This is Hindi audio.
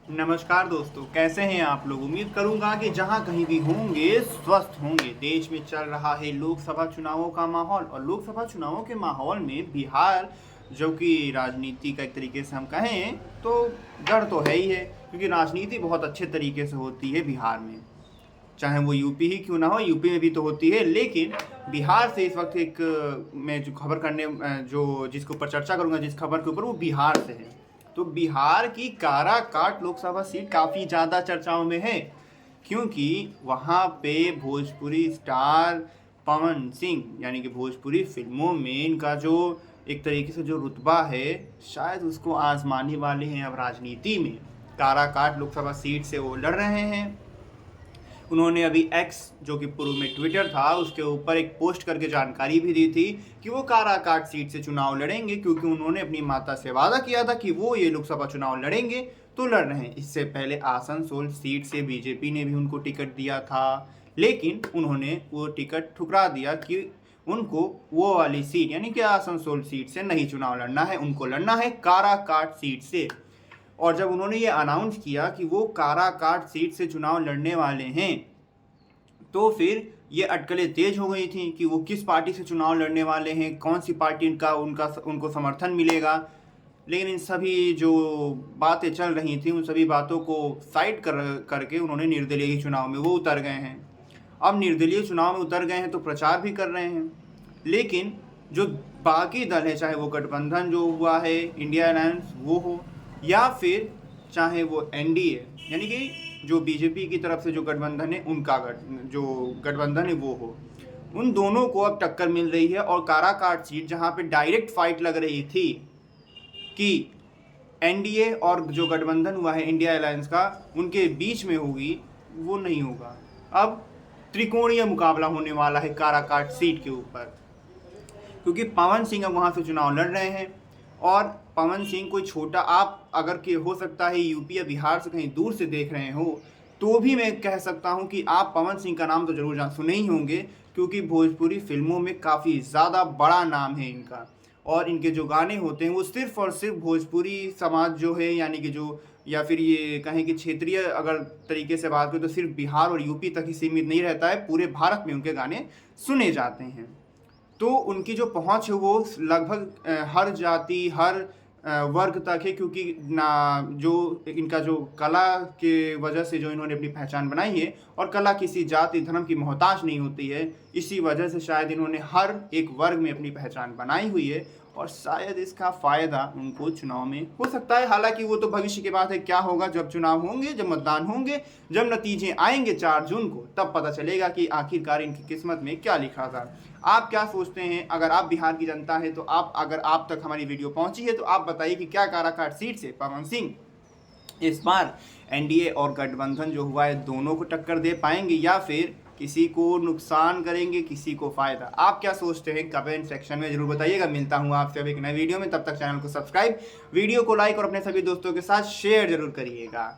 नमस्कार दोस्तों, कैसे हैं आप लोग। उम्मीद करूंगा कि जहां कहीं भी होंगे स्वस्थ होंगे। देश में चल रहा है लोकसभा चुनावों का माहौल और लोकसभा चुनावों के माहौल में बिहार जो कि राजनीति का एक तरीके से हम कहें तो डर तो है ही है, क्योंकि राजनीति बहुत अच्छे तरीके से होती है बिहार में। चाहे वो यूपी ही क्यों ना हो, यूपी में भी तो होती है, लेकिन बिहार से इस वक्त मैं जो खबर करने जो जिसके ऊपर चर्चा करूंगा, जिस खबर के ऊपर, वो बिहार से है। तो बिहार की काराकाट लोकसभा सीट काफ़ी ज़्यादा चर्चाओं में है, क्योंकि वहाँ पे भोजपुरी स्टार पवन सिंह यानी कि भोजपुरी फिल्मों में इनका जो एक तरीके से जो रुतबा है, शायद उसको आजमाने वाले हैं अब राजनीति में। काराकाट लोकसभा सीट से वो लड़ रहे हैं। उन्होंने अभी एक्स, जो कि पूर्व में ट्विटर था, उसके ऊपर एक पोस्ट करके जानकारी भी दी थी कि वो काराकाट सीट से चुनाव लड़ेंगे, क्योंकि उन्होंने अपनी माता से वादा किया था कि वो ये लोकसभा चुनाव लड़ेंगे, तो लड़ रहे हैं। इससे पहले आसनसोल सीट से बीजेपी ने भी उनको टिकट दिया था, लेकिन उन्होंने वो टिकट ठुकरा दिया कि उनको वो वाली सीट यानी कि आसनसोल सीट से नहीं चुनाव लड़ना है, उनको लड़ना है काराकाट सीट से। और जब उन्होंने ये अनाउंस किया कि वो काराकाट सीट से चुनाव लड़ने वाले हैं, तो फिर ये अटकलें तेज हो गई थी कि वो किस पार्टी से चुनाव लड़ने वाले हैं, कौन सी पार्टी उनको समर्थन मिलेगा। लेकिन इन सभी जो बातें चल रही थी, उन सभी बातों को साइड करके उन्होंने निर्दलीय चुनाव में वो उतर गए हैं। अब निर्दलीय चुनाव में उतर गए हैं तो प्रचार भी कर रहे हैं, लेकिन जो बाकी दल है, चाहे वो गठबंधन जो हुआ है, इंडिया अलायंस वो हो, या फिर चाहे वो एनडीए यानी कि जो बीजेपी की तरफ से जो गठबंधन है, जो गठबंधन है वो हो, उन दोनों को अब टक्कर मिल रही है। और काराकाट सीट जहां पे डायरेक्ट फाइट लग रही थी कि एनडीए और जो गठबंधन हुआ है इंडिया अलायंस का, उनके बीच में होगी, वो नहीं होगा। अब त्रिकोणीय मुकाबला होने वाला है काराकाट सीट के ऊपर, क्योंकि पवन सिंह अब वहाँ से चुनाव लड़ रहे हैं। और पवन सिंह कोई छोटा, आप अगर कि हो सकता है यूपी या बिहार से कहीं दूर से देख रहे हो, तो भी मैं कह सकता हूँ कि आप पवन सिंह का नाम तो जरूर सुने ही होंगे, क्योंकि भोजपुरी फिल्मों में काफ़ी ज़्यादा बड़ा नाम है इनका। और इनके जो गाने होते हैं वो सिर्फ और सिर्फ भोजपुरी समाज जो है, यानी कि जो, या फिर ये कहें कि क्षेत्रीय अगर तरीके से बात करें तो सिर्फ बिहार और यूपी तक ही सीमित नहीं रहता है, पूरे भारत में उनके गाने सुने जाते हैं। तो उनकी जो पहुंच है वो लगभग हर जाति, हर वर्ग तक है, क्योंकि ना जो इनका जो कला के वजह से जो इन्होंने अपनी पहचान बनाई है, और कला किसी जाति धर्म की मोहताज नहीं होती है, इसी वजह से शायद इन्होंने हर एक वर्ग में अपनी पहचान बनाई हुई है, और शायद इसका फ़ायदा उनको चुनाव में हो सकता है। हालांकि वो तो भविष्य की बात है, क्या होगा जब चुनाव होंगे, जब मतदान होंगे, जब नतीजे आएंगे 4 जून को, तब पता चलेगा कि आखिरकार इनकी किस्मत में क्या लिखा था। आप क्या सोचते हैं? अगर आप बिहार की जनता है तो अगर आप तक हमारी वीडियो पहुंची है तो आप बताइए कि क्या काराकाट सीट से पवन सिंह इस बार एनडीए और गठबंधन जो हुआ है दोनों को टक्कर दे पाएंगे, या फिर किसी को नुकसान करेंगे, किसी को फायदा। आप क्या सोचते हैं? कमेंट सेक्शन में जरूर बताइएगा। मिलता हूं आपसे अब एक नए वीडियो में, तब तक चैनल को सब्सक्राइब, वीडियो को लाइक और अपने सभी दोस्तों के साथ शेयर जरूर करिएगा।